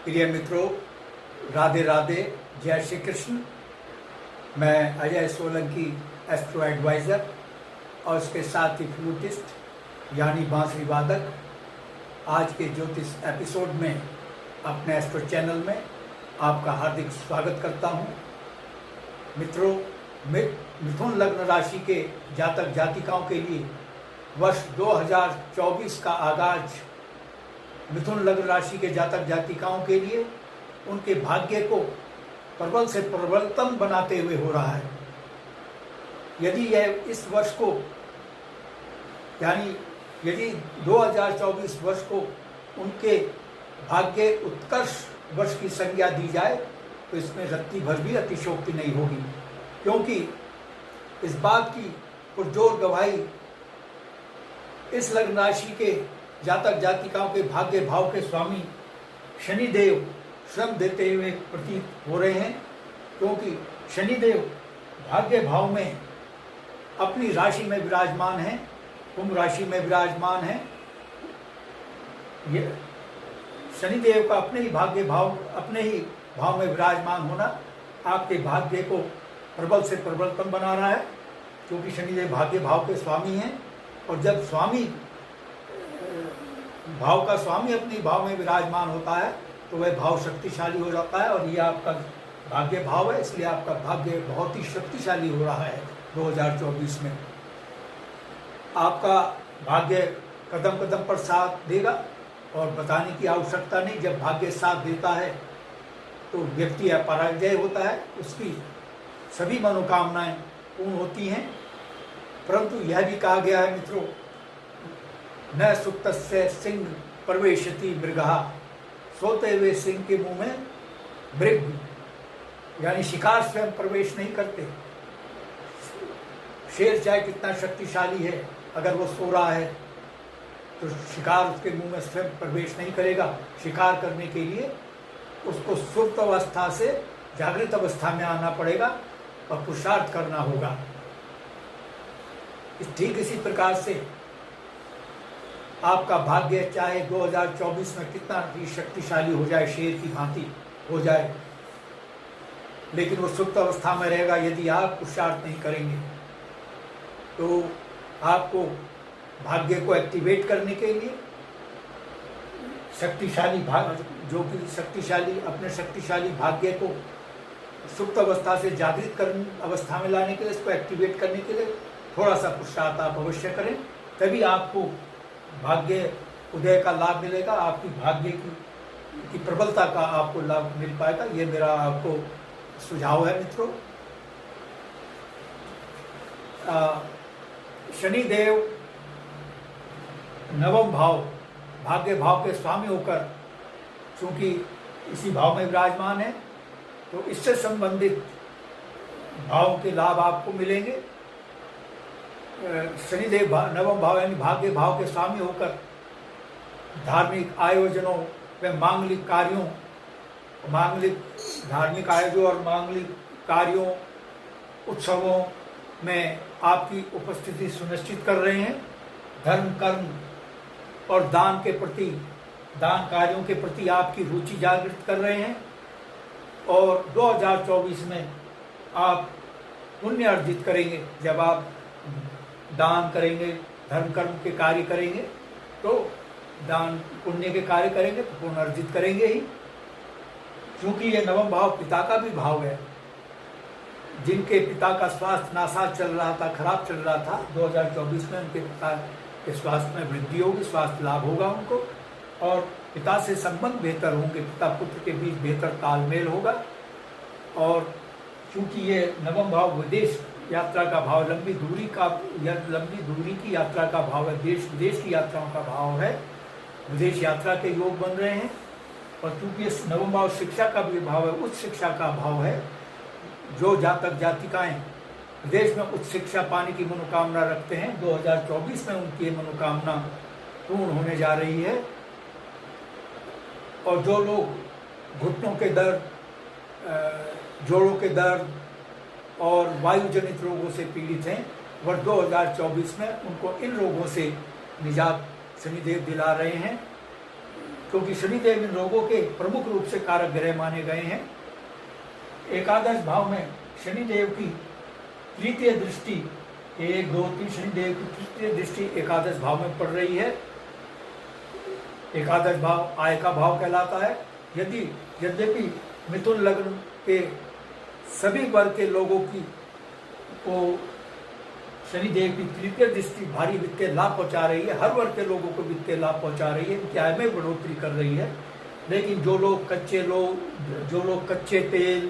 प्रिय मित्रों, राधे राधे, जय श्री कृष्ण। मैं अजय सोलंकी, एस्ट्रो एडवाइज़र और उसके साथ ही फ्लूटिस्ट यानी बांसुरी वादक, आज के ज्योतिष एपिसोड में अपने एस्ट्रो चैनल में आपका हार्दिक स्वागत करता हूं। मित्रों, मिथुन लग्न राशि के जातक जातिकाओं के लिए वर्ष 2024 का आगाज मिथुन लग्न राशि के जातक जातिकाओं के लिए उनके भाग्य को प्रबल से प्रबलतम बनाते हुए हो रहा है। यदि यह इस वर्ष को यदि 2024 वर्ष को उनके भाग्य उत्कर्ष वर्ष की संज्ञा दी जाए तो इसमें रत्ती भर भी अतिशयोक्ति नहीं होगी, क्योंकि इस बात की पुरजोर गवाही इस लग्न राशि के जातक जातिकाओं के भाग्य भाव के स्वामी शनिदेव श्रम देते हुए प्रतीत हो रहे हैं, क्योंकि शनिदेव भाग्य भाव में अपनी राशि में विराजमान हैं, कुंभ राशि में विराजमान हैं। ये शनिदेव का अपने ही भाव में विराजमान होना आपके भाग्य को प्रबल से प्रबलतम बना रहा है, क्योंकि शनिदेव भाग्य भाव के स्वामी हैं। और जब भाव का स्वामी अपनी भाव में विराजमान होता है तो वह भाव शक्तिशाली हो जाता है, और ये आपका भाग्य भाव है, इसलिए आपका भाग्य बहुत ही शक्तिशाली हो रहा है। 2024 में आपका भाग्य कदम कदम पर साथ देगा और बताने की आवश्यकता नहीं। जब भाग्य साथ देता है तो व्यक्ति अपराजय होता है, उसकी सभी मनोकामनाएं पूर्ण होती हैं। परंतु यह भी कहा गया है मित्रों, न सुप्तस्य सिंह प्रवेशति मृगहा, सोते हुए सिंह के मुंह में मृग यानी शिकार स्वयं प्रवेश नहीं करते। शेर चाहे कितना शक्तिशाली है, अगर वो सो रहा है तो शिकार उसके मुंह में स्वयं प्रवेश नहीं करेगा। शिकार करने के लिए उसको सुप्त अवस्था से जागृत अवस्था में आना पड़ेगा और पुरुषार्थ करना होगा। ठीक इसी प्रकार से आपका भाग्य चाहे 2024 में कितना भी शक्तिशाली हो जाए, शेर की भांति हो जाए, लेकिन वो सुप्त अवस्था में रहेगा। यदि आप पुरुषार्थ नहीं करेंगे तो आपको भाग्य को एक्टिवेट करने के लिए अपने शक्तिशाली भाग्य को सुप्त अवस्था से जागृत अवस्था में लाने के लिए, इसको एक्टिवेट करने के लिए थोड़ा सा पुरुषार्थ आप अवश्य करें, तभी आपको भाग्य उदय का लाभ मिलेगा, आपकी भाग्य की प्रबलता का आपको लाभ मिल पाएगा। ये मेरा आपको सुझाव है मित्रों। शनिदेव नवम भाव भाग्य भाव के स्वामी होकर चूंकि इसी भाव में विराजमान है, तो इससे संबंधित भावों के लाभ आपको मिलेंगे। शनिदेव नवम भाव यानी भाग्य भाव के स्वामी होकर धार्मिक आयोजनों व मांगलिक धार्मिक आयोजनों और मांगलिक कार्यों उत्सवों में आपकी उपस्थिति सुनिश्चित कर रहे हैं। धर्म कर्म और दान कार्यों के प्रति आपकी रुचि जागृत कर रहे हैं, और 2024 में आप पुण्य अर्जित करेंगे। जब आप दान करेंगे, धर्म कर्म के कार्य करेंगे, तो दान पुण्य के कार्य करेंगे तो पुण्य अर्जित करेंगे ही, क्योंकि ये नवम भाव पिता का भी भाव है। जिनके पिता का स्वास्थ्य नासाज चल रहा था, खराब चल रहा था, 2024 में उनके पिता के स्वास्थ्य में वृद्धि होगी, स्वास्थ्य लाभ होगा उनको, और पिता से संबंध बेहतर होंगे, पिता पुत्र के बीच बेहतर तालमेल होगा। और क्योंकि ये नवम भाव विदेश यात्रा का भाव, लंबी दूरी की यात्रा का भाव है, देश विदेश की यात्राओं का भाव है, विदेश यात्रा के योग बन रहे हैं। और क्योंकि इस नवम भाव शिक्षा का भी भाव है, उच्च शिक्षा का भाव है, जो जातक जातिकाएं विदेश में उच्च शिक्षा पाने की मनोकामना रखते हैं, 2024 में उनकी मनोकामना पूर्ण होने जा रही है। और जो लोग घुटनों के दर्द, जोड़ों के दर्द और वायु जनित रोगों से पीड़ित हैं, वर्ष 2024 में उनको इन रोगों से निजात शनिदेव दिला रहे हैं। क्योंकि शनिदेव इन रोगों के प्रमुख रूप से कारक ग्रह माने गए हैं। एकादश भाव में शनिदेव की तृतीय दृष्टि 1, 2, 3 शनिदेव की तृतीय दृष्टि एकादश भाव में पड़ रही है। एकादश भाव आय का भाव कहलाता है। यद्यपि मिथुन लग्न के सभी वर्ग के लोगों को शनिदेव की तृतीय दृष्टि भारी वित्तीय लाभ पहुंचा रही है, हर वर्ग के लोगों को वित्तीय लाभ पहुंचा रही है, इनकी आय में बढ़ोतरी कर रही है। लेकिन जो लोग कच्चे तेल,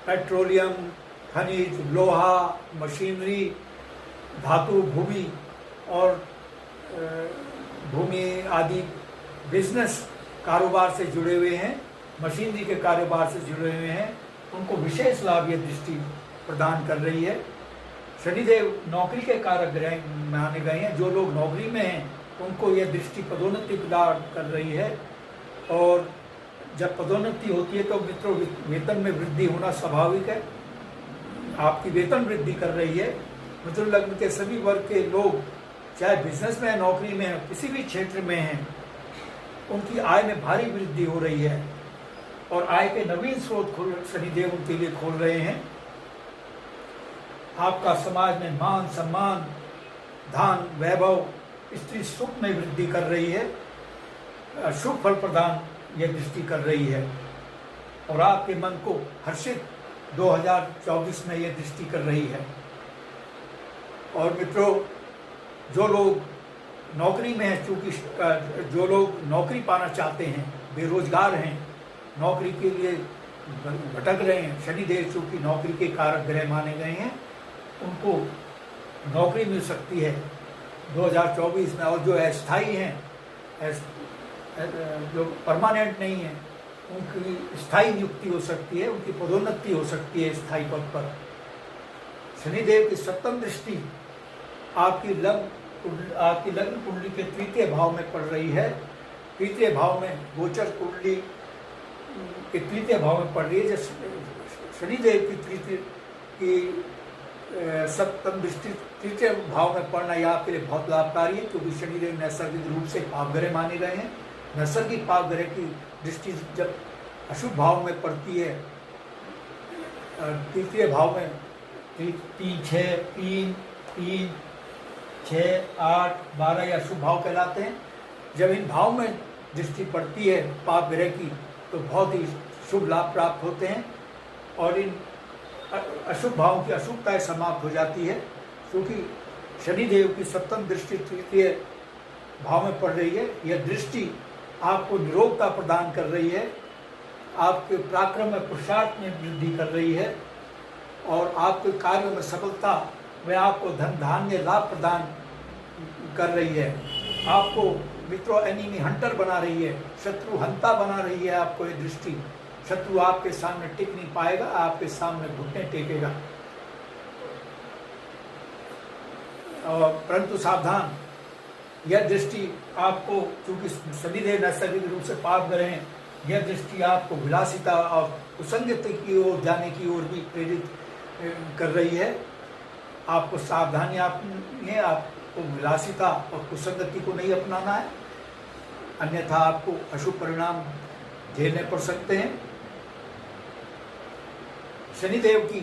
पेट्रोलियम, खनिज, लोहा, मशीनरी, धातु, भूमि आदि बिजनेस कारोबार से जुड़े हुए हैं, मशीनरी के कारोबार से जुड़े हुए हैं, उनको विशेष लाभ यह दृष्टि प्रदान कर रही है। शनिदेव नौकरी के कारक ग्रह माने गए हैं। जो लोग नौकरी में हैं उनको यह दृष्टि पदोन्नति प्रदान कर रही है, और जब पदोन्नति होती है तो मित्रों वेतन में वृद्धि होना स्वाभाविक है। आपकी वेतन वृद्धि कर रही है। मिथुन लग्न के सभी वर्ग के लोग चाहे बिजनेस में, नौकरी में, किसी भी क्षेत्र में हैं, उनकी आय में भारी वृद्धि हो रही है, और आय के नवीन स्रोत शनिदेव उनके लिए खोल रहे हैं। आपका समाज में मान सम्मान, धन, वैभव, स्त्री सुख में वृद्धि कर रही है। शुभ फल प्रदान यह दृष्टि कर रही है, और आपके मन को हर्षित 2024 में यह दृष्टि कर रही है। और मित्रों, जो लोग नौकरी में हैं, चूँकि जो लोग नौकरी पाना चाहते हैं, बेरोजगार हैं, नौकरी के लिए भटक रहे हैं, शनिदेव चूँकि नौकरी के कारक ग्रह माने गए हैं, उनको नौकरी मिल सकती है 2024 में। और जो अस्थायी हैं, जो परमानेंट नहीं है, उनकी स्थायी नियुक्ति हो सकती है, उनकी पदोन्नति हो सकती है स्थायी पद पर। शनिदेव की सप्तम दृष्टि आपकी लग्न कुंडली के तृतीय भाव में पड़ रही है। तृतीय भाव में गोचर कुंडली के तृतीय भाव में पड़ रही है। शनिदेव की सप्तम दृष्टि तृतीय भाव में पड़ना यह आपके लिए बहुत लाभकारी है, क्योंकि शनिदेव नैसर्गिक रूप से पापग्रह माने गए हैं। नैसर्गिक पापग्रह की दृष्टि जब अशुभ भाव में पड़ती है, तृतीय भाव में 3, 6, 8, 12 या शुभ भाव कहलाते हैं। जब इन भाव में दृष्टि पड़ती है पाप ग्रह की, तो बहुत ही शुभ लाभ प्राप्त होते हैं, और इन अशुभ भावों की अशुभताएं समाप्त हो जाती है। क्योंकि शनिदेव की सप्तम दृष्टि तृतीय भाव में पड़ रही है। यह दृष्टि आपको निरोगता प्रदान कर रही है, आपके पराक्रम में, पुरुषार्थ में वृद्धि कर रही है, और आपके कार्यों में सफलता में आपको धन धान्य लाभ प्रदान कर रही है। आपको मित्रों एनिमी हंटर बना रही है, शत्रु हंता बना रही है आपको ये दृष्टि। शत्रु आपके सामने टिक नहीं पाएगा, आपके सामने घुटने टेकेगा। और परंतु सावधान, यह दृष्टि आपको, चूंकि शनिदेव नैसर्गिक रूप से पाप ग्रह हैं, यह दृष्टि आपको विलासिता और कुसंगति की ओर जाने की ओर भी प्रेरित कर रही है। आपको सावधानी आपने आपको विलासिता और कुसंगति को नहीं अपनाना है, अन्यथा आपको अशुभ परिणाम झेलने पड़ सकते हैं। शनिदेव की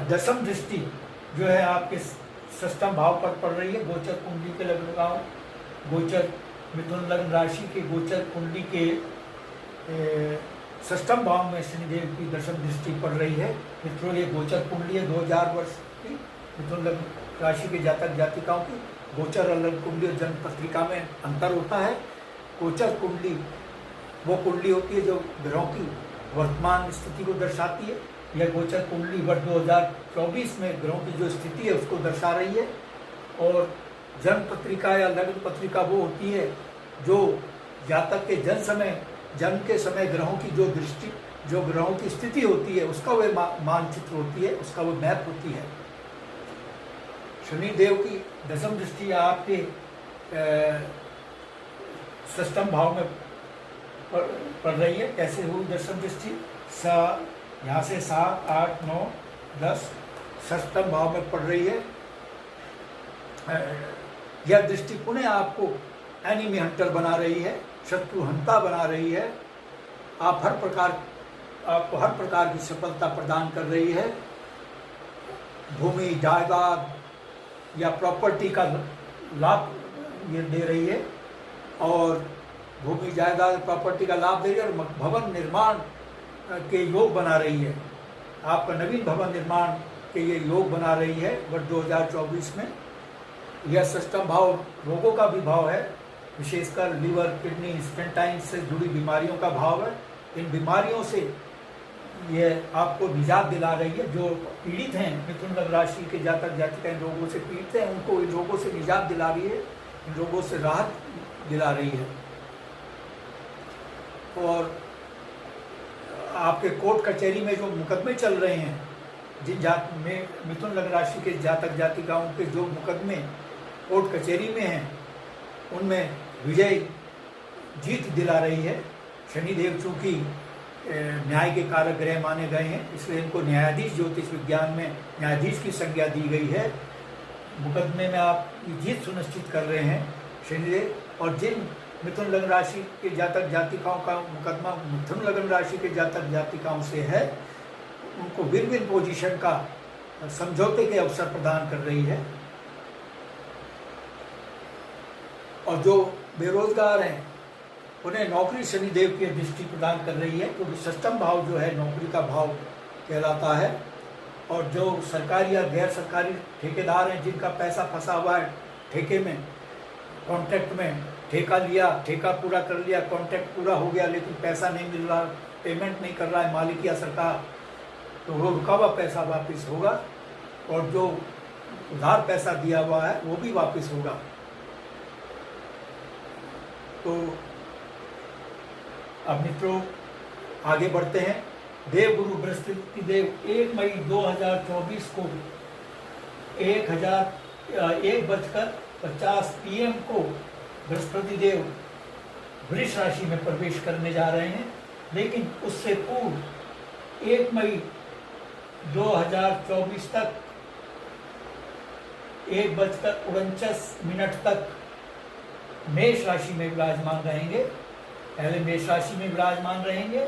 दशम दृष्टि जो है आपके षष्ठम भाव पर पड़ रही है। गोचर कुंडली के लग्न का, गोचर मिथुन लग्न राशि के गोचर कुंडली के षष्ठम भाव में शनिदेव की दशम दृष्टि पड़ रही है। मित्रों, ये गोचर कुंडली है 2000 वर्ष की मिथुन लग्न राशि के जातक जातिकाओं की। गोचर और लग्न कुंडली और जन्म पत्रिका में अंतर होता है। गोचर कुंडली वो कुंडली होती है जो ग्रहों की वर्तमान स्थिति को दर्शाती है। यह गोचर कुंडली वर्ष 2024 में ग्रहों की जो स्थिति है उसको दर्शा रही है। और जन्म पत्रिका या लग्न पत्रिका वो होती है जो जातक के जन्म के समय ग्रहों की जो दृष्टि, जो ग्रहों की स्थिति होती है उसका वह मानचित्र होती है, उसका वो मैप होती है। शनिदेव की दशम दृष्टि आपके षष्ठम भाव में पड़ रही है। कैसे हुई दशम दृष्टि? यहाँ से 7, 8, 9, 10 षष्ठम भाव में पड़ रही है। यह दृष्टि पुनः आपको एनिमी हंटर बना रही है। शत्रुहंता बना रही है। आपको हर प्रकार की सफलता प्रदान कर रही है। भूमि, जायदाद या प्रॉपर्टी का लाभ ये दे रही है, और भूमि, जायदाद, प्रॉपर्टी का लाभ दे रही है, और भवन निर्माण के योग बना रही है। आपका नवीन भवन निर्माण के ये योग बना रही है वर्ष 2024 में। यह षष्ठम भाव रोगों का भी भाव है, विशेषकर लीवर, किडनी, स्टेंटाइन से जुड़ी बीमारियों का भाव है। इन बीमारियों से ये आपको निजात दिला रही है। जो पीड़ित हैं, मिथुन लग्न राशि के जातक जातिका इन रोगों से पीड़ित हैं, उनको इन रोगों से निजात दिला रही है, इन रोगों से राहत दिला रही है। और आपके कोर्ट कचहरी में जो मुकदमे चल रहे हैं, जिन जात में मिथुन लग्न राशि के जातक जातिकाओं के जो मुकदमे कोर्ट कचहरी में हैं, उनमें विजय जीत दिला रही है। शनिदेव चूंकि न्याय के कारक ग्रह माने गए हैं, इसलिए इनको न्यायाधीश ज्योतिष विज्ञान में न्यायाधीश की संज्ञा दी गई है। मुकदमे में आप जीत सुनिश्चित कर रहे हैं शनिदेव। और जिन मिथुन लग्न राशि के जातक जातिकाओं का मुकदमा मिथुन लग्न राशि के जातक जातिकाओं से है, उनको विन विन पोजीशन का समझौते के अवसर प्रदान कर रही है। और जो बेरोजगार हैं, उन्हें नौकरी शनिदेव की दृष्टि प्रदान कर रही है, क्योंकि षष्ठम भाव जो है नौकरी का भाव कहलाता है। और जो सरकारी या गैर सरकारी ठेकेदार हैं, जिनका पैसा फंसा हुआ है ठेके में, कॉन्ट्रैक्ट में ठेका लिया, ठेका पूरा कर लिया, कॉन्ट्रैक्ट पूरा हो गया, लेकिन पैसा नहीं मिल रहा, पेमेंट नहीं कर रहा है मालिक या सरकार, तो वो रुका हुआ पैसा वापस होगा। और जो उधार पैसा दिया हुआ है वो भी वापस होगा। तो अब मित्रों आगे बढ़ते हैं। देवगुरु बृहस्पति देव 1 मई 2024 को 1:50 PM को बृहस्पति देव वृष राशि में प्रवेश करने जा रहे हैं। लेकिन उससे पूर्व 1 मई 2024 तक 1:49 तक मेष राशि में विराजमान रहेंगे। पहले मेष राशि में विराजमान रहेंगे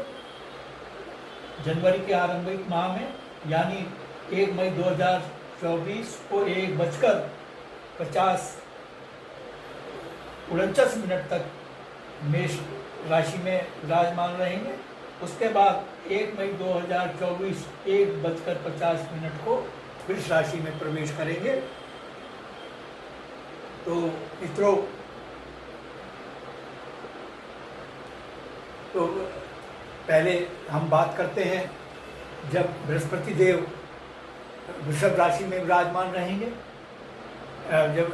जनवरी के आरंभिक माह में, यानी 1 मई 2024 को 1:50 तक मेष राशि में विराजमान रहेंगे। उसके बाद 1 मई 2024 1:50 को वृष राशि में प्रवेश करेंगे। तो मित्रों, तो पहले हम बात करते हैं जब बृहस्पति देव वृषभ राशि में विराजमान रहेंगे, जब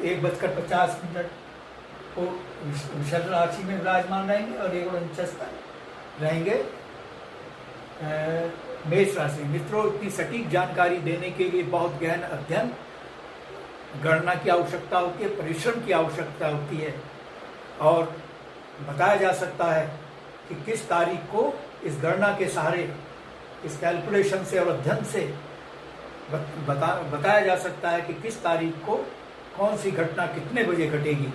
1:50 को वृषभ राशि में विराजमान रहेंगे और 1:49 तक रहेंगे मेष राशि। मित्रों, इतनी सटीक जानकारी देने के लिए बहुत गहन अध्ययन, गणना की आवश्यकता होती है, परिश्रम की आवश्यकता होती है, और बताया जा सकता है कि किस तारीख को इस गणना के सहारे, इस कैलकुलेशन से और अध्ययन से बताया जा सकता है कि किस तारीख को कौन सी घटना कितने बजे घटेगी।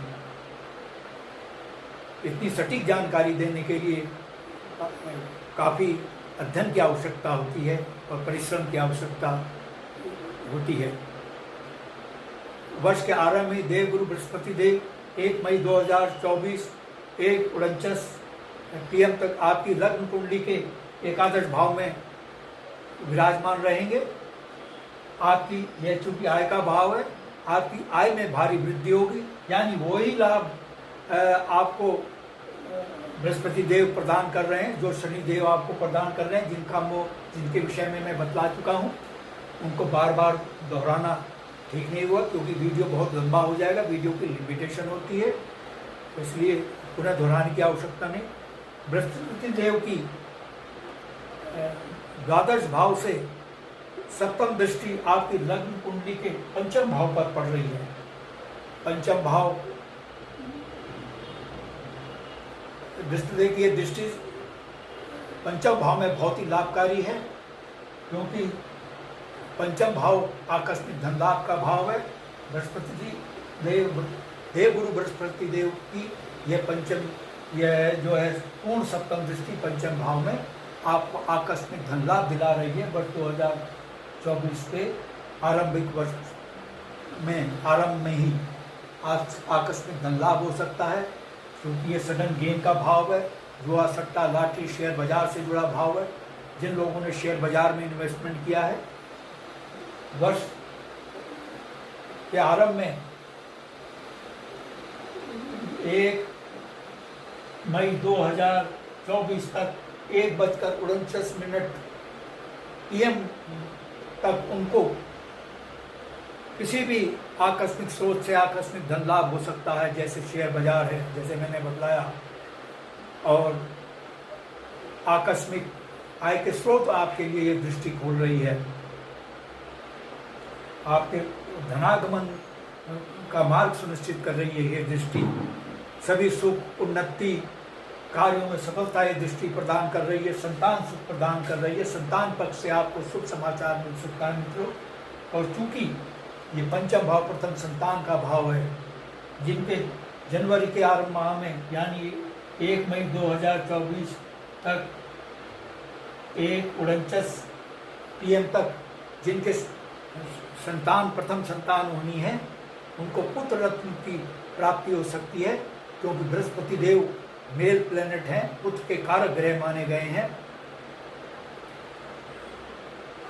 इतनी सटीक जानकारी देने के लिए काफ़ी अध्ययन की आवश्यकता होती है और परिश्रम की आवश्यकता होती है। वर्ष के आरंभ में देवगुरु बृहस्पति देव 1 मई 2024 1:49 PM तक आपकी लग्न कुंडली के एकादश भाव में विराजमान रहेंगे। आपकी यह चूंकि आय का भाव है, आपकी आय में भारी वृद्धि होगी, यानी वही लाभ आपको बृहस्पति देव प्रदान कर रहे हैं जो शनि देव आपको प्रदान कर रहे हैं, जिनके विषय में मैं बतला चुका हूं। उनको बार बार दोहराना ठीक नहीं हुआ, क्योंकि वीडियो बहुत लंबा हो जाएगा, वीडियो की लिमिटेशन होती है, इसलिए पुनः दोहराने की आवश्यकता नहीं। बृहस्पति देव की द्वादश भाव से सप्तम दृष्टि आपकी लग्न कुंडली के पंचम भाव पर पड़ रही है। पंचम भाव बृहस्पति देव की दृष्टि पंचम भाव में बहुत ही लाभकारी है, क्योंकि पंचम भाव आकस्मिक धन लाभ का भाव है। बृहस्पति देवगुरु बृहस्पति देव की यह जो है पूर्ण सप्तम दृष्टि पंचम भाव में आपको आकस्मिक धन लाभ दिला रही है। वर्ष 2024 के आरंभिक वर्ष में आरंभ में ही आकस्मिक धन लाभ हो सकता है, क्योंकि ये सडन गेन का भाव है। जुआ, सट्टा, लॉटरी, शेयर बाजार से जुड़ा भाव है। जिन लोगों ने शेयर बाजार में इन्वेस्टमेंट किया है, वर्ष के आरंभ में 1 मई 2024 तक 1:49 PM तक उनको किसी भी आकस्मिक स्रोत से आकस्मिक धन लाभ हो सकता है, जैसे शेयर बाजार है, जैसे मैंने बतलाया। और आकस्मिक आय के स्रोत आपके लिए ये दृष्टि खोल रही है। आपके धनागमन का मार्ग सुनिश्चित कर रही है ये दृष्टि। सभी सुख, उन्नति, कार्यों में सफलता ये दृष्टि प्रदान कर रही है। संतान सुख प्रदान कर रही है। संतान पक्ष से आपको शुभ समाचार मिल सकता है मित्रों। और चूंकि ये पंचम भाव प्रथम संतान का भाव है, जिनके जनवरी के आरंभ माह में यानी 1 मई 2024 तक 1:49 PM तक जिनके संतान प्रथम संतान होनी है, उनको पुत्र रत्न की प्राप्ति हो सकती है, क्योंकि बृहस्पति देव मेल प्लेनेट हैं, पुत्र के कारक ग्रह माने गए हैं।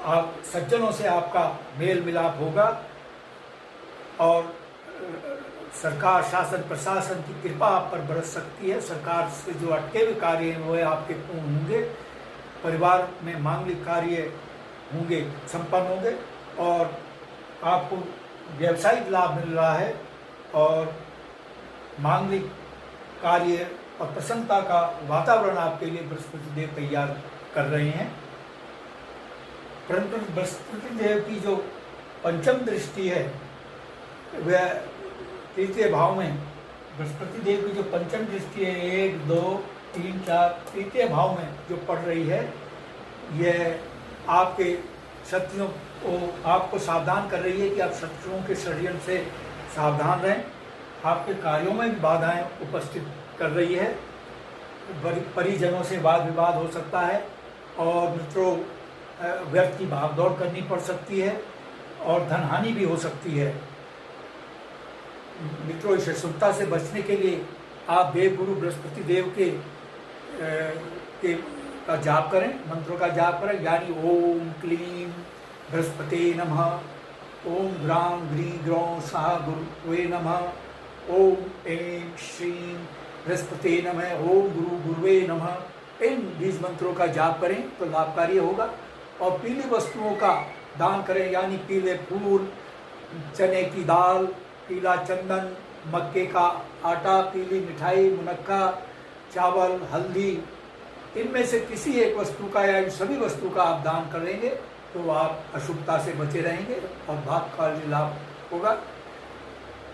आप सज्जनों से आपका मेल मिलाप होगा और सरकार, शासन, प्रशासन की कृपा आप पर बरस सकती है। सरकार से जो अटके हुए कार्य हैं वो आपके पूर्ण होंगे। परिवार में मांगलिक कार्य होंगे, संपन्न होंगे और आपको व्यावसायिक लाभ मिल रहा है और मांगलिक कार्य और प्रसन्नता का वातावरण आपके लिए बृहस्पति देव तैयार कर रहे हैं। परंतु बृहस्पति देव की जो पंचम दृष्टि है वह तृतीय भाव में, बृहस्पति देव की जो पंचम दृष्टि है 1, 2, 3, 4 तृतीय भाव में जो पड़ रही है, यह आपके शत्रुओं को आपको सावधान कर रही है कि आप शत्रुओं के षड्यंत्र से सावधान रहें। आपके कार्यों में भी बाधाएं उपस्थित कर रही है। परिजनों से वाद विवाद हो सकता है और मित्रों व्यर्थ की भागदौड़ करनी पड़ सकती है और धन हानि भी हो सकती है। मित्रों, इस शुभता से बचने के लिए आप देवगुरु बृहस्पति देव के का जाप करें, मंत्रों का जाप करें, यानी ओम क्लीम बृहस्पति नमः, ओम ग्राम ग्री ग्रौं स्वाहा गुरुवे नमः, ओम ऐं श्रीं बृहस्पति नमः, ओम गुरु गुरुवे नमः। इन बीज मंत्रों का जाप करें तो लाभकारी होगा। और पीली वस्तुओं का दान करें, यानी पीले फूल, चने की दाल, पीला चंदन, मक्के का आटा, पीली मिठाई, मुनक्का, चावल, हल्दी, इनमें से किसी एक वस्तु का या इन सभी वस्तु का आप दान करेंगे तो आप अशुभता से बचे रहेंगे और भाग्यशाली लाभ होगा।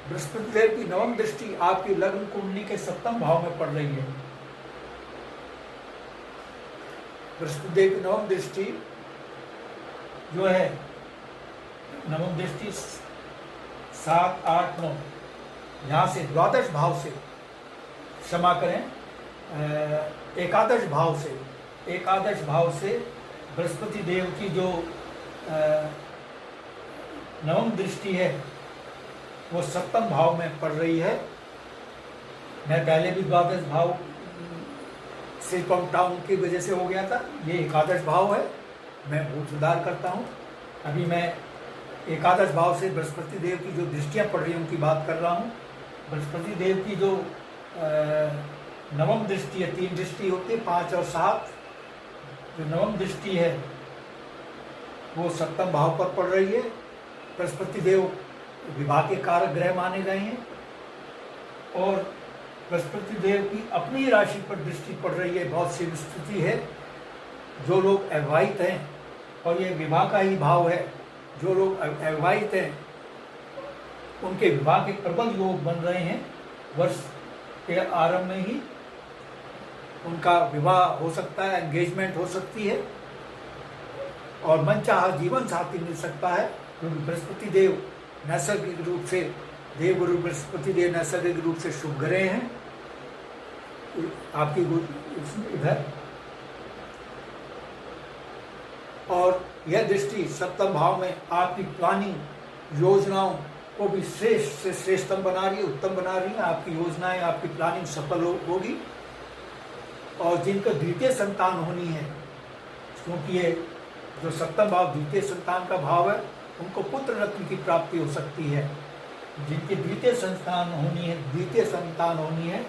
बृहस्पति देव की नवम दृष्टि आपकी लग्न कुंडली के सप्तम भाव में पड़ रही है। बृहस्पति देव की नवम दृष्टि जो है, नवम दृष्टि 7, 8, 9 यहाँ से द्वादश भाव से, क्षमा करें, एकादश भाव से बृहस्पति देव की जो नवम दृष्टि है वो सप्तम भाव में पड़ रही है। मैं पहले भी द्वादश भाव से काउंट डाउन की वजह से हो गया था, ये एकादश भाव है, मैं बहुत सुधार करता हूँ। अभी मैं एकादश भाव से बृहस्पति देव की जो दृष्टियाँ पड़ रही हैं उनकी बात कर रहा हूँ। बृहस्पति देव की जो नवम दृष्टि है, 3 दृष्टि होती है, 5 और 7, जो नवम दृष्टि है वो सप्तम भाव पर पड़ रही है। बृहस्पति देव विवाह के कारक ग्रह माने गए हैं और बृहस्पति देव की अपनी राशि पर दृष्टि पड़ रही है। बहुत सी स्थिति है, जो लोग अविवाहित हैं, और ये विवाह का ही भाव है, जो लोग अविवाहित हैं उनके विवाह के प्रबल योग बन रहे हैं। वर्ष के आरंभ में ही उनका विवाह हो सकता है, एंगेजमेंट हो सकती है और मनचाहा जीवन साथी मिल सकता है, क्योंकि बृहस्पति देव नैसर्गिक रूप से, देवगुरु बृहस्पति देव नैसर्गिक रूप से शुभ ग्रह हैं आपकी इधर, और यह दृष्टि सप्तम भाव में आपकी प्लानिंग योजनाओं को भी श्रेष्ठ से श्रेष्ठतम बना रही है, उत्तम बना रही है। आपकी योजनाएं, आपकी प्लानिंग सफल होगी। और जिनको द्वितीय संतान होनी है, क्योंकि ये जो सप्तम भाव द्वितीय संतान का भाव है, उनको पुत्र रत्न की प्राप्ति हो सकती है। जिनकी द्वितीय संतान होनी है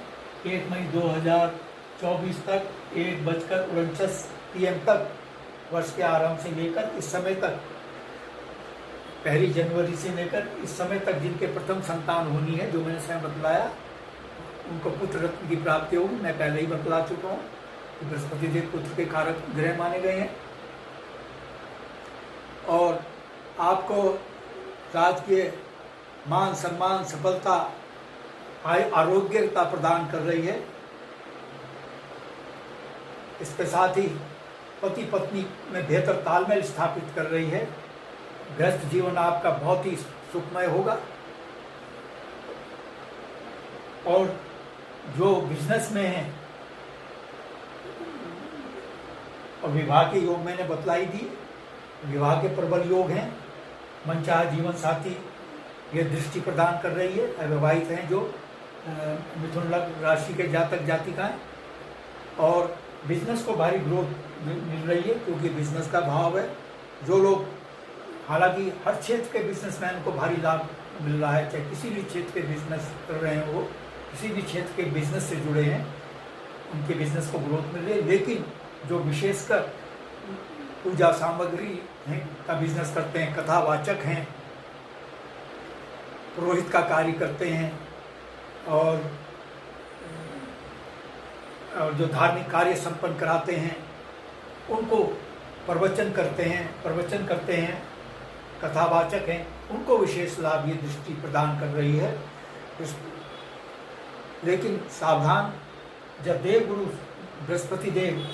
1 मई 2024 तक 1:49 PM तक, वर्ष के आरंभ से लेकर इस समय तक, 1 जनवरी से लेकर इस समय तक जिनके प्रथम संतान होनी है, जो मैंने स्वयं बतलाया, उनको पुत्र रत्न की प्राप्ति होगी। मैं पहले ही बतला चुका हूँ कि बृहस्पति देव पुत्र के कारक ग्रह माने गए हैं। और आपको राजकीय मान सम्मान, सफलता, आरोग्यता प्रदान कर रही है। इसके साथ ही पति पत्नी में बेहतर तालमेल स्थापित कर रही है। गृहस्थ जीवन आपका बहुत ही सुखमय होगा। और जो बिजनेस में है, और विवाह के योग मैंने बतलाई दी, विवाह के प्रबल योग हैं। मनचाहा जीवन साथी ये दृष्टि प्रदान कर रही है। अविवाहित हैं जो मिथुन लग्न राशि के जातक जातिकाएं, और बिजनेस को भारी ग्रोथ मिल रही है, क्योंकि बिजनेस का भाव है। जो लोग, हालांकि हर क्षेत्र के बिजनेसमैन को भारी लाभ मिल रहा है, चाहे किसी भी क्षेत्र के बिजनेस कर रहे हैं, वो किसी भी क्षेत्र के बिजनेस से जुड़े हैं, उनके बिजनेस को ग्रोथ मिल रही है। लेकिन जो विशेषकर पूजा सामग्री का बिजनेस करते हैं, कथावाचक हैं, पुरोहित का कार्य करते हैं, और जो धार्मिक कार्य संपन्न कराते हैं, उनको प्रवचन करते हैं, कथावाचक हैं, उनको विशेष लाभ ये दृष्टि प्रदान कर रही है। लेकिन सावधान, जब देवगुरु बृहस्पति देव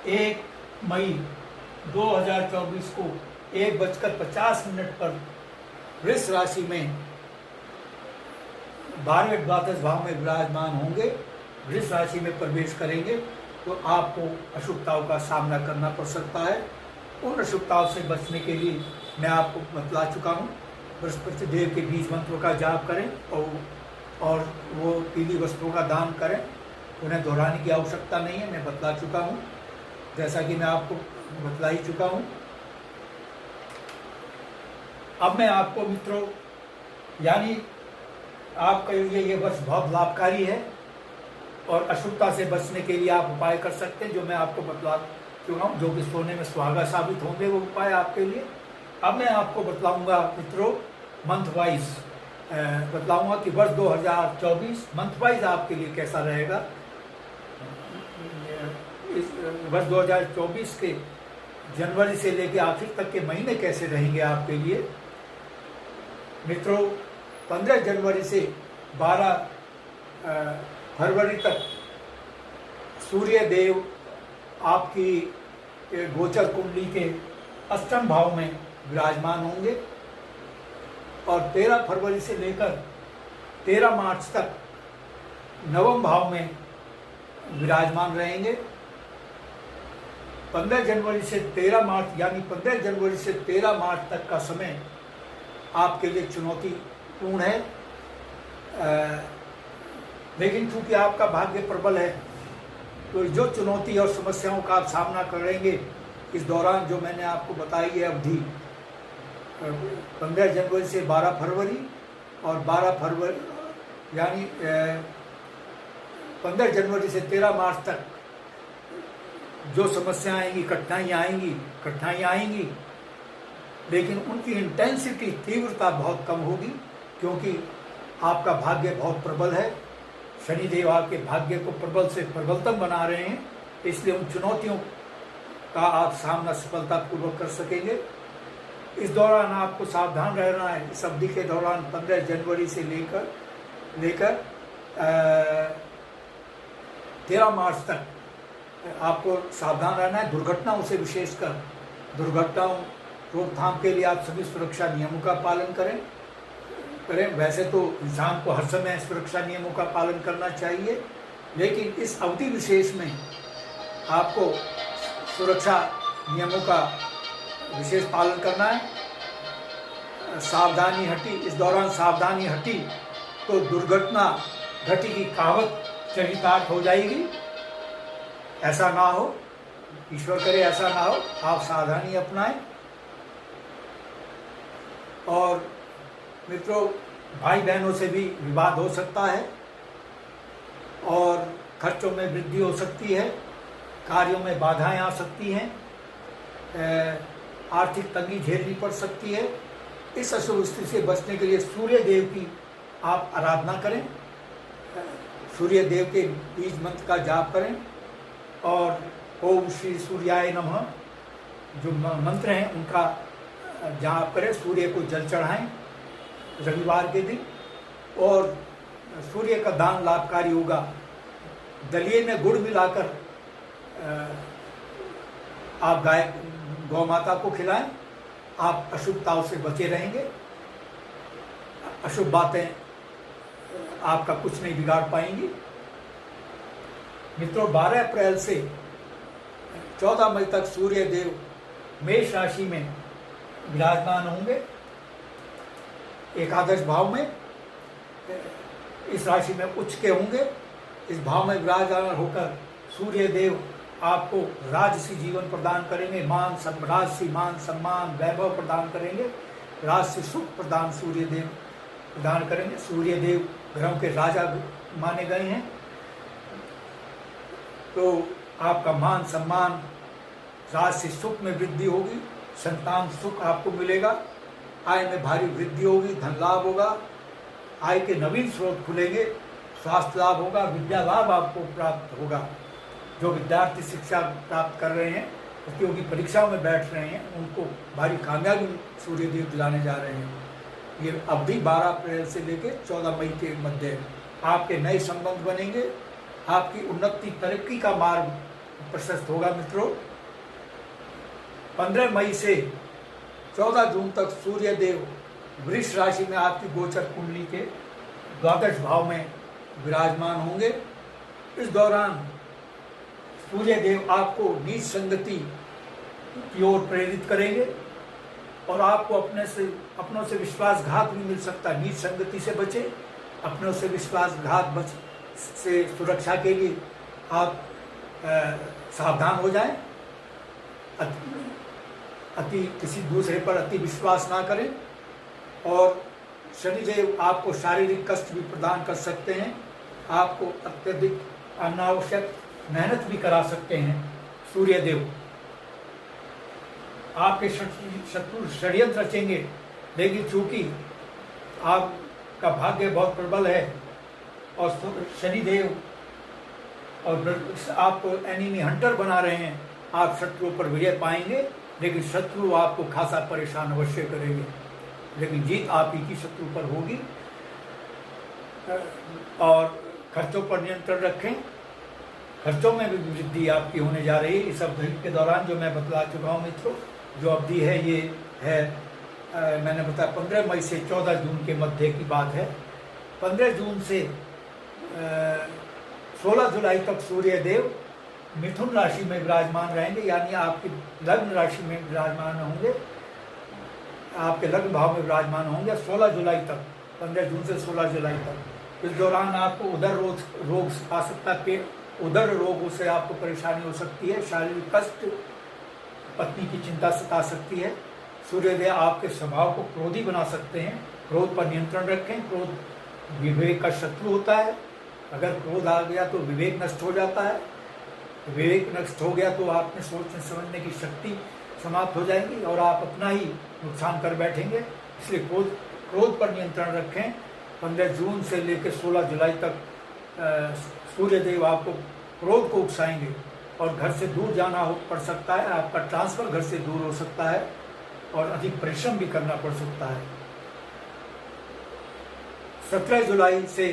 1 मई 2024 को 1:50 पर वृष राशि में 12वें द्वादश भाव में विराजमान होंगे, वृष राशि में प्रवेश करेंगे, तो आपको अशुभताओं का सामना करना पड़ सकता है। उन अशुभताओं से बचने के लिए मैं आपको बतला चुका हूँ। बृहस्पति देव के बीज मंत्रों का जाप करें, और वो पीली वस्त्रों का दान करें। उन्हें दोहराने की आवश्यकता नहीं है, मैं बतला चुका हूँ, जैसा कि मैं आपको बतला ही चुका हूँ। अब मैं आपको मित्रों, यानी आपके लिए ये वर्ष बहुत लाभकारी है, और अशुभता से बचने के लिए आप उपाय कर सकते हैं, जो मैं आपको बतला चुका हूँ, जो कि सोने में सुहागा साबित होंगे वो उपाय आपके लिए। अब मैं आपको बतलाऊंगा मित्रों, मंथ वाइज बतलाऊंगा कि वर्ष 2024 मंथ वाइज आपके लिए कैसा रहेगा। इस वर्ष 2024 के जनवरी से लेकर आखिर तक के महीने कैसे रहेंगे आपके लिए। मित्रों, 15 जनवरी से 12 फरवरी तक सूर्य देव आपकी गोचर कुंडली के अष्टम भाव में विराजमान होंगे, और 13 फरवरी से लेकर 13 मार्च तक नवम भाव में विराजमान रहेंगे। 15 जनवरी से 13 मार्च, यानी 15 जनवरी से 13 मार्च तक का समय आपके लिए चुनौतीपूर्ण है। लेकिन चूंकि आपका भाग्य प्रबल है, तो जो चुनौती और समस्याओं का आप सामना करेंगे इस दौरान, जो मैंने आपको बताई है अवधि, 15 जनवरी से 12 फरवरी और 12 फरवरी, यानी 15 जनवरी से 13 मार्च तक जो समस्याएं आएंगी, कठिनाइयाँ आएंगी, लेकिन उनकी इंटेंसिटी, तीव्रता बहुत कम होगी, क्योंकि आपका भाग्य बहुत प्रबल है। शनिदेव आपके भाग्य को प्रबल से प्रबलतम बना रहे हैं, इसलिए उन चुनौतियों का आप सामना सफलतापूर्वक कर सकेंगे। इस दौरान आपको सावधान रहना है। इस अवधि के दौरान 15 जनवरी से लेकर 13 मार्च तक आपको सावधान रहना है। दुर्घटनाओं से, विशेषकर दुर्घटनाओं रोकथाम के लिए आप सभी सुरक्षा नियमों का पालन करें। वैसे तो इंसान को हर समय सुरक्षा नियमों का पालन करना चाहिए, लेकिन इस अवधि विशेष में आपको सुरक्षा नियमों का विशेष पालन करना है। सावधानी हटी, इस दौरान सावधानी हटी तो दुर्घटना घटी की कहावत चरितार्थ हो जाएगी। ऐसा ना हो, ईश्वर करे ऐसा ना हो, आप सावधानी अपनाएं। और मित्रों, भाई बहनों से भी विवाद हो सकता है और खर्चों में वृद्धि हो सकती है, कार्यों में बाधाएं आ सकती हैं, आर्थिक तंगी झेलनी पड़ सकती है। इस अशुभ स्थिति से बचने के लिए सूर्य देव की आप आराधना करें, सूर्य देव के बीज मंत्र का जाप करें और ओम श्री सूर्याय नमः जो मंत्र हैं उनका जाप करें। सूर्य को जल चढ़ाएं रविवार के दिन, और सूर्य का दान लाभकारी होगा। दलिए में गुड़ मिलाकर आप गौ माता को खिलाएं, आप अशुभताओं से बचे रहेंगे। अशुभ बातें आपका कुछ नहीं बिगाड़ पाएंगी। मित्रों, 12 अप्रैल से 14 मई तक सूर्य देव मेष राशि में विराजमान होंगे, एकादश भाव में। इस राशि में उच्च के होंगे। इस भाव में विराजमान होकर सूर्य देव आपको राजसी जीवन प्रदान करेंगे, राजसी मान सम्मान वैभव प्रदान करेंगे, राजसी सुख प्रदान सूर्य देव प्रदान करेंगे। सूर्य देव ग्रहों के राजा माने गए हैं, तो आपका मान सम्मान राजसी सुख में वृद्धि होगी, संतान सुख आपको मिलेगा, आय में भारी वृद्धि होगी, धन लाभ होगा, आय के नवीन स्रोत खुलेंगे, स्वास्थ्य लाभ होगा, विद्या लाभ आपको प्राप्त होगा। जो विद्यार्थी शिक्षा प्राप्त कर रहे हैं, प्रतियोगी परीक्षाओं में बैठ रहे हैं, उनको भारी कामयाबी सूर्य देव दिलाने जा रहे हैं। ये अवधि 12 अप्रैल से लेकर 14 मई के मध्य आपके नए संबंध बनेंगे, आपकी उन्नति तरक्की का मार्ग प्रशस्त होगा। मित्रों, 15 मई से 14 जून तक सूर्य देव वृष राशि में आपकी गोचर कुंडली के द्वादश भाव में विराजमान होंगे। इस दौरान सूर्य देव आपको नीच संगति की ओर प्रेरित करेंगे और आपको अपनों से विश्वासघात भी मिल सकता है। नीच संगति से बचे, अपनों से विश्वासघात से सुरक्षा के लिए आप सावधान हो जाएं। किसी दूसरे पर अति विश्वास ना करें। और शनिदेव आपको शारीरिक कष्ट भी प्रदान कर सकते हैं, आपको अत्यधिक अनावश्यक मेहनत भी करा सकते हैं। सूर्य देव आपके शत्रु षड्यंत्र रचेंगे, लेकिन चूंकि आपका भाग्य बहुत प्रबल है और शनिदेव और आपको एनिमी हंटर बना रहे हैं, आप शत्रुओं पर विजय पाएंगे। लेकिन शत्रु आपको खासा परेशान अवश्य करेंगे, लेकिन जीत आप ही की शत्रु पर होगी। और खर्चों पर नियंत्रण रखें, खर्चों में भी वृद्धि आपकी होने जा रही है इस अवधि के दौरान, जो मैं बतला चुका हूँ। मित्रों, जो अवधि है ये है मैंने बताया 15 मई से 14 जून के मध्य की बात है। 15 जून से 16 जुलाई तक सूर्य देव मिथुन राशि में विराजमान रहेंगे, यानी आपकी लग्न राशि में विराजमान होंगे, आपके लग्न भाव में विराजमान होंगे 16 जुलाई तक, 15 जून से 16 जुलाई तक। इस दौरान आपको उदर रोग आ सकता है, उदर रोगों से आपको परेशानी हो सकती है, शारीरिक कष्ट, पत्नी की चिंता सता सकती है। सूर्यदेव आपके स्वभाव को क्रोधी बना सकते हैं, क्रोध पर नियंत्रण रखें। क्रोध विवेक का शत्रु होता है, अगर क्रोध आ गया तो विवेक नष्ट हो जाता है, विवेक नष्ट हो गया तो आप में सोचने समझने की शक्ति समाप्त हो जाएगी और आप अपना ही नुकसान कर बैठेंगे। इसलिए क्रोध पर नियंत्रण रखें। 15 जून से लेकर 16 जुलाई तक सूर्यदेव आपको क्रोध को उकसाएंगे और घर से दूर जाना पड़ सकता है, आपका ट्रांसफर घर से दूर हो सकता है और अधिक परिश्रम भी करना पड़ सकता है। 17 जुलाई से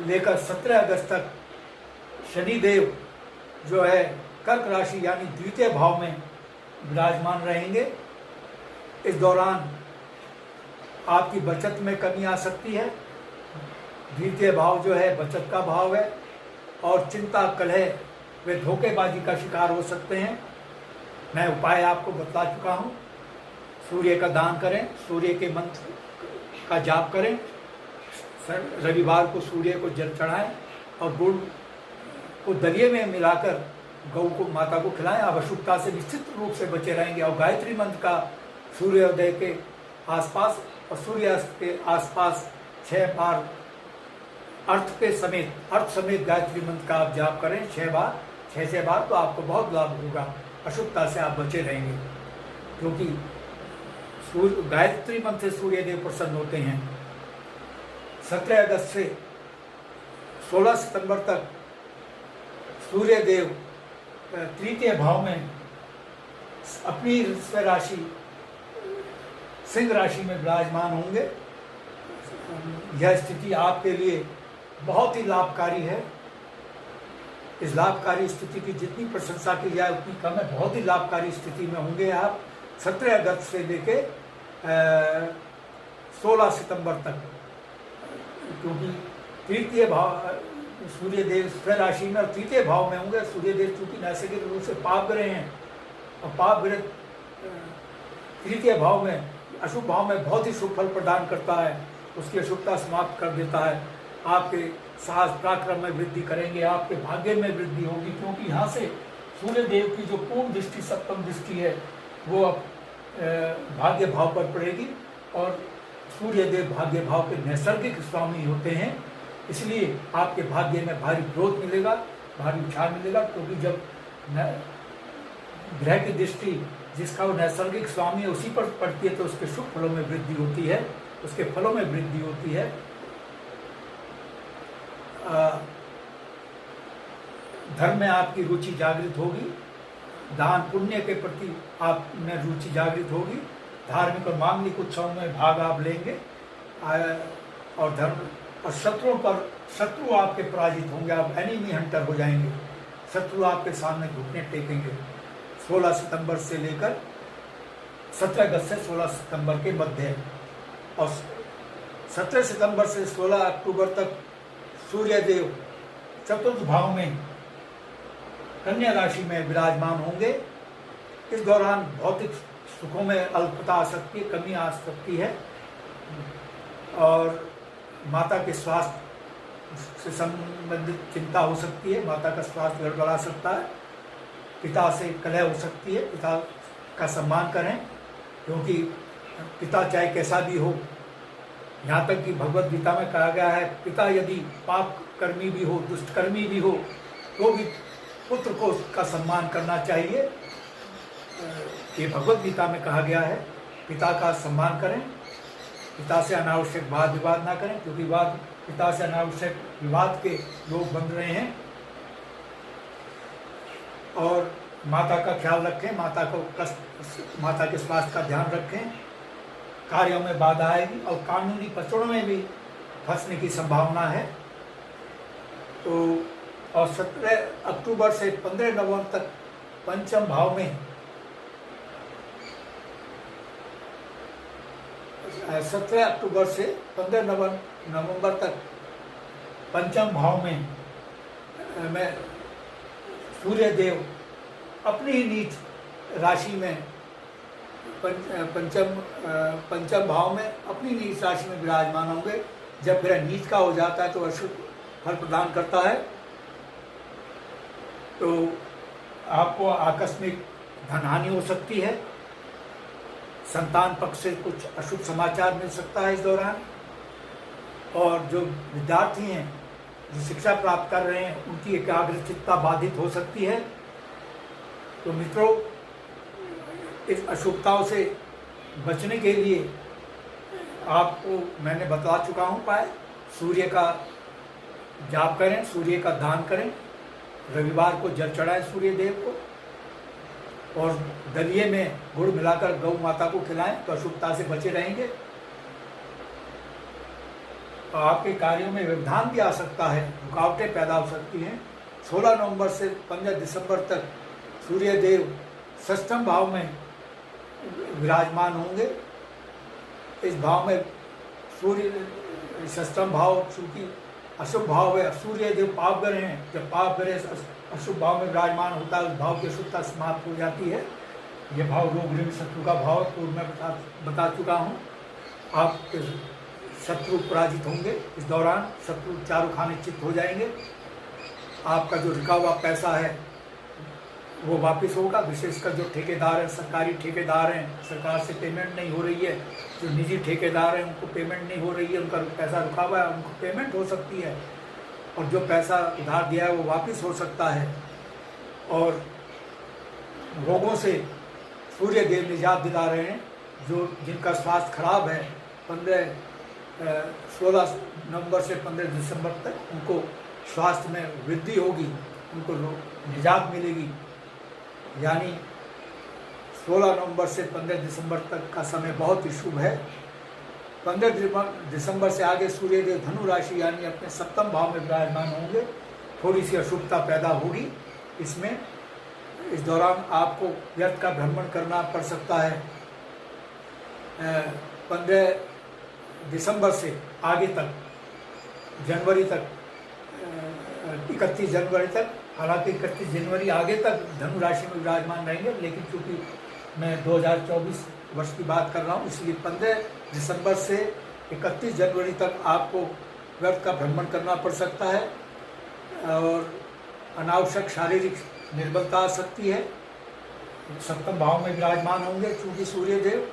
लेकर 17 अगस्त तक शनिदेव जो है कर्क राशि यानी द्वितीय भाव में विराजमान रहेंगे। इस दौरान आपकी बचत में कमी आ सकती है। द्वितीय भाव जो है बचत का भाव है, और चिंता, कलह वे धोखेबाजी का शिकार हो सकते हैं। मैं उपाय आपको बतला चुका हूँ। सूर्य का दान करें, सूर्य के मंत्र का जाप करें, रविवार को सूर्य को जल चढ़ाएं और गुड़ को दलिए में मिलाकर गौ को, माता को खिलाएं। आप अशुभता से निश्चित रूप से बचे रहेंगे। और गायत्री मंत्र का सूर्योदय के आसपास और सूर्यास्त के आसपास 6 बार अर्थ समेत गायत्री मंत्र का आप जाप करें 6 बार, तो आपको बहुत लाभ होगा। अशुभता से आप बचे रहेंगे, क्योंकि गायत्री मंत्र से सूर्यदेव प्रसन्न होते हैं। 17 अगस्त से 16 सितंबर तक सूर्यदेव तृतीय भाव में अपनी राशि सिंह राशि में विराजमान होंगे। यह स्थिति आपके लिए बहुत ही लाभकारी है। इस लाभकारी स्थिति की जितनी प्रशंसा की जाए उतनी कम है। बहुत ही लाभकारी स्थिति में होंगे आप 17 अगस्त से लेके 16 सितंबर तक, क्योंकि तृतीय भाव सूर्यदेव स्व राशि में और तृतीय भाव में होंगे। सूर्यदेव चूंकि नैसर्गिक रूप से पाप ग्रह हैं और पाप ग्रह तृतीय भाव में, अशुभ भाव में बहुत ही शुभ फल प्रदान करता है। उसकी अशुभता समाप्त कर देता है। आपके साहस पराक्रम में वृद्धि करेंगे, आपके भाग्य में वृद्धि होगी, क्योंकि यहाँ से सूर्यदेव की जो पूर्ण दृष्टि, सप्तम दृष्टि है, वो अब भाग्य भाव पर पड़ेगी। और सूर्यदेव भाग्य भाव के नैसर्गिक स्वामी होते हैं, इसलिए आपके भाग्य में भारी ग्रोथ मिलेगा, भारी उछाल मिलेगा। क्योंकि जब ग्रह की दृष्टि जिसका वो नैसर्गिक स्वामी है उसी पर पड़ती है, तो उसके शुभ फलों में वृद्धि होती है, उसके फलों में वृद्धि होती है। धर्म में आपकी रुचि जागृत होगी, दान पुण्य के प्रति आप में रुचि जागृत होगी, धार्मिक और मांगलिक उत्सवों में भाग आप लेंगे। और धर्म और शत्रु आपके पराजित होंगे, आप एनिमी हंटर हो जाएंगे। शत्रु आपके सामने घुटने टेकेंगे। 16 सितंबर से लेकर 17 अगस्त से 16 सितंबर के मध्य, और 17 सितंबर से 16 अक्टूबर तक सूर्यदेव चतुर्थ भाव में कन्या राशि में विराजमान होंगे। इस दौरान भौतिक सुखों में अल्पता आ सकती है, कमी आ सकती है, और माता के स्वास्थ्य से संबंधित चिंता हो सकती है। माता का स्वास्थ्य गड़बड़ा सकता है। पिता से कलह हो सकती है। पिता का सम्मान करें, क्योंकि पिता चाहे कैसा भी हो, यहाँ तक कि भगवद गीता में कहा गया है, पिता यदि पाप कर्मी भी हो, दुष्टकर्मी भी हो, तो भी पुत्र को उसका सम्मान करना चाहिए। ये भगवद गीता में कहा गया है। पिता का सम्मान करें, पिता से अनावश्यक वाद विवाद ना करें, क्योंकि पिता से अनावश्यक विवाद के लोग बन रहे हैं। और माता का ख्याल रखें, माता के स्वास्थ्य का ध्यान रखें। कार्यों में बाधा आएगी और कानूनी पचड़ों में भी फंसने की संभावना है। तो और 17 अक्टूबर से 15 नवंबर तक पंचम भाव में 17 अक्टूबर से 15 नवंबर तक पंचम भाव में सूर्यदेव अपनी ही नीच राशि में पंचम भाव में अपनी नीच राशि में विराजमान होंगे। जब ग्रह नीच का हो जाता है तो अशुभ फल प्रदान करता है। तो आपको आकस्मिक धनहानि हो सकती है। संतान पक्ष से कुछ अशुभ समाचार मिल सकता है इस दौरान। और जो विद्यार्थी हैं, जो शिक्षा प्राप्त कर रहे हैं, उनकी एकाग्रचित्ता बाधित हो सकती है। तो मित्रों, इस अशुभताओं से बचने के लिए आपको मैंने बता चुका हूँ उपाय। सूर्य का जाप करें, सूर्य का दान करें, रविवार को जल चढ़ाएं सूर्य देव को, और दलिए में गुड़ मिलाकर गौ माता को खिलाएं, तो अशुभता से बचे रहेंगे। तो आपके कार्यों में व्यवधान भी आ सकता है, रुकावटें पैदा हो सकती हैं। 16 नवंबर से 15 दिसंबर तक सूर्यदेव षष्ठम भाव में विराजमान होंगे। इस भाव में सूर्य षष्ठम भाव चूँकि अशुभ भाव है, सूर्य देव पाप ग्रह हैं, जब पाप ग्रह अशुभ भाव में विराजमान होता है उस भाव की अशुभता समाप्त हो जाती है। ये भाव रोग ऋण शत्रु का भाव पूर्व में बता चुका हूँ। आपके शत्रु पराजित होंगे, इस दौरान शत्रु चारों खाने चित्त हो जाएंगे। आपका जो रुका हुआ पैसा है वो वापस होगा, विशेषकर जो ठेकेदार हैं, सरकारी ठेकेदार हैं, सरकार से पेमेंट नहीं हो रही है, जो निजी ठेकेदार हैं उनको पेमेंट नहीं हो रही है, उनका पैसा रुका हुआ है, उनको पेमेंट हो सकती है, और जो पैसा उधार दिया है वो वापस हो सकता है। और रोगों से सूर्य देव निजात दिला रहे हैं। जो जिनका स्वास्थ्य खराब है 16 नवंबर से 15 दिसंबर तक उनको स्वास्थ्य में वृद्धि होगी, उनको निजात मिलेगी। यानी 16 नवंबर से 15 दिसंबर तक का समय बहुत ही शुभ है। 15 दिसंबर से आगे सूर्यदेव धनु राशि यानी अपने सप्तम भाव में विराजमान होंगे, थोड़ी सी अशुभता पैदा होगी इसमें। इस दौरान आपको व्यर्थ का भ्रमण करना पड़ सकता है। 15 दिसंबर से आगे तक, जनवरी तक, 31 जनवरी तक, हालांकि 31 जनवरी आगे तक धनु राशि में विराजमान रहेंगे, लेकिन चूंकि मैं 2024 वर्ष की बात कर रहा हूँ, इसलिए 15 दिसंबर से 31 जनवरी तक आपको व्यर्थ का भ्रमण करना पड़ सकता है और अनावश्यक शारीरिक निर्बलता आ सकती है। सप्तम भाव में विराजमान होंगे चूंकि सूर्यदेव,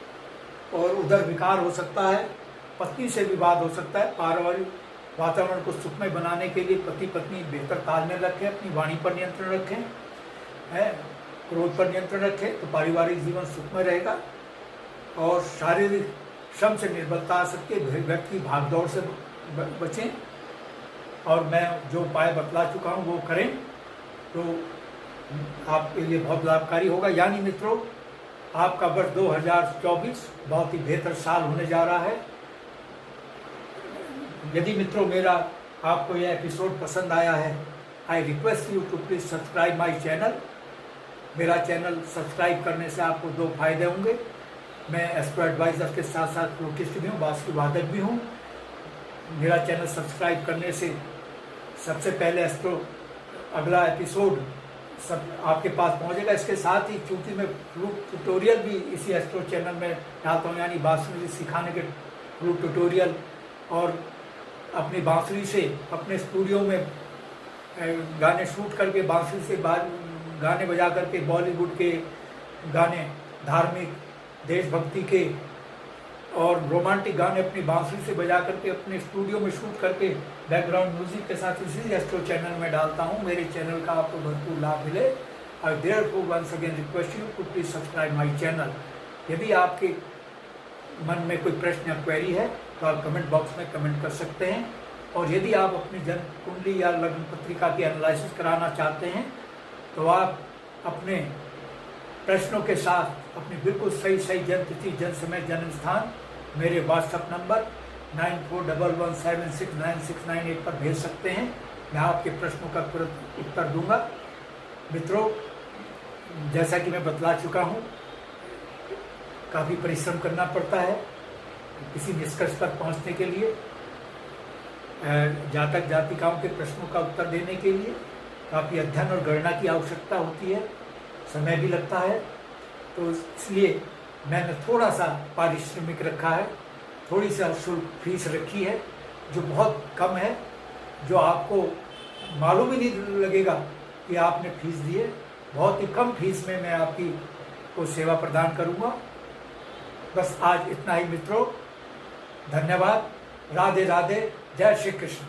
और उधर विकार हो सकता है, पत्नी से विवाद हो सकता है। पारिवारिक वातावरण को सुखमय बनाने के लिए पति पत्नी बेहतर तालमेल रखें, अपनी वाणी पर नियंत्रण रखें, है क्रोध पर नियंत्रण रखें, तो पारिवारिक जीवन सुखमय रहेगा। और शारीरिक श्रम से निर्बलता आ सकती है, व्यक्ति भागदौड़ से बचें, और मैं जो उपाय बतला चुका हूँ वो करें तो आपके लिए बहुत लाभकारी होगा। यानी मित्रों, आपका वर्ष 2024 बहुत ही बेहतर साल होने जा रहा है। यदि मित्रों मेरा आपको यह एपिसोड पसंद आया है, I request you to please subscribe my channel. मेरा चैनल सब्सक्राइब करने से आपको 2 फायदे होंगे। मैं एस्ट्रो एडवाइज़र के साथ साथ फ्लूटिस्ट भी हूँ, बांसुरी वादक भी हूँ। मेरा चैनल सब्सक्राइब करने से सबसे पहले एस्ट्रो अगला एपिसोड सब आपके पास पहुंचेगा। इसके साथ ही चूँकि मैं फ्लूट ट्यूटोरियल भी इसी एस्ट्रो चैनल में डालता हूँ, यानी बांसुरी सिखाने के फ्लूट ट्यूटोरियल, और अपनी बांसुरी से अपने स्टूडियो में गाने शूट करके बांसुरी से गाने बजा करके बॉलीवुड के गाने, धार्मिक, देशभक्ति के और रोमांटिक गाने अपनी बांसुरी से बजा करके अपने स्टूडियो में शूट करके बैकग्राउंड म्यूजिक के साथ इसी एस्ट्रो चैनल में डालता हूँ। मेरे चैनल का आपको भरपूर लाभ मिले। I therefore once again request you to please subscribe my channel. यदि आपके मन में कोई प्रश्न या क्वेरी है तो आप कमेंट बॉक्स में कमेंट कर सकते हैं। और यदि आप अपनी जन्म कुंडली या लग्न पत्रिका की एनालिसिस कराना चाहते हैं तो आप अपने प्रश्नों के साथ अपनी बिल्कुल सही जन्म तिथि, जन्म समय, जन्म स्थान मेरे व्हाट्सएप नंबर 9411769698 पर भेज सकते हैं। मैं आपके प्रश्नों का तुरंत उत्तर दूंगा। मित्रों, जैसा कि मैं बतला चुका हूँ, काफ़ी परिश्रम करना पड़ता है किसी निष्कर्ष पर पहुँचने के लिए। जातक जातिकाओं के प्रश्नों का उत्तर देने के लिए काफ़ी अध्ययन और गणना की आवश्यकता होती है, समय भी लगता है। तो इसलिए मैंने थोड़ा सा पारिश्रमिक रखा है, थोड़ी सी शुल्क फीस रखी है जो बहुत कम है, जो आपको मालूम ही नहीं लगेगा कि आपने फीस दी है। बहुत ही कम फीस में मैं आपकी को सेवा प्रदान करूंगा। बस आज इतना ही मित्रों, धन्यवाद। राधे राधे, जय श्री कृष्ण।